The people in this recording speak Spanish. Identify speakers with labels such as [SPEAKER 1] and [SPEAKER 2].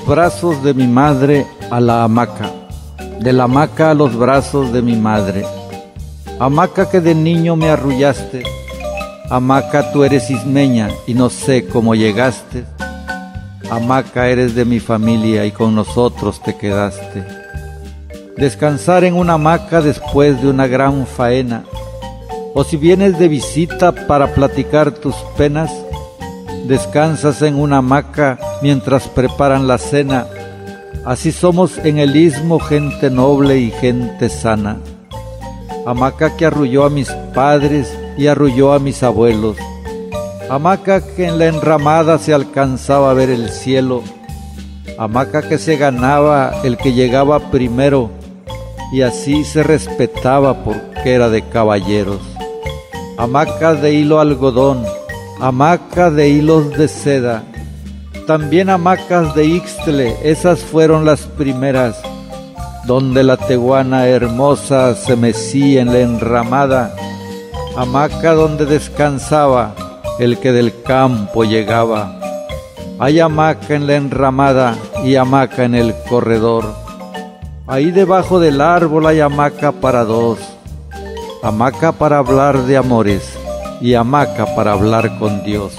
[SPEAKER 1] brazos de mi madre a la hamaca, de la hamaca a los brazos de mi madre. Hamaca que de niño me arrullaste, hamaca tú eres ismeña y no sé cómo llegaste. Hamaca eres de mi familia y con nosotros te quedaste. Descansar en una hamaca después de una gran faena, o si vienes de visita para platicar tus penas, descansas en una hamaca mientras preparan la cena. Así somos en el istmo gente noble y gente sana. Hamaca que arrulló a mis padres y arrulló a mis abuelos. Hamaca que en la enramada se alcanzaba a ver el cielo. Hamaca que se ganaba el que llegaba primero, y así se respetaba porque era de caballeros. Hamaca de hilo algodón, hamaca de hilos de seda, también hamacas de ixtle, esas fueron las primeras, donde la teguana hermosa se mecía en la enramada. Hamaca donde descansaba el que del campo llegaba. Hay hamaca en la enramada y hamaca en el corredor. Ahí debajo del árbol hay hamaca para dos, hamaca para hablar de amores y hamaca para hablar con Dios.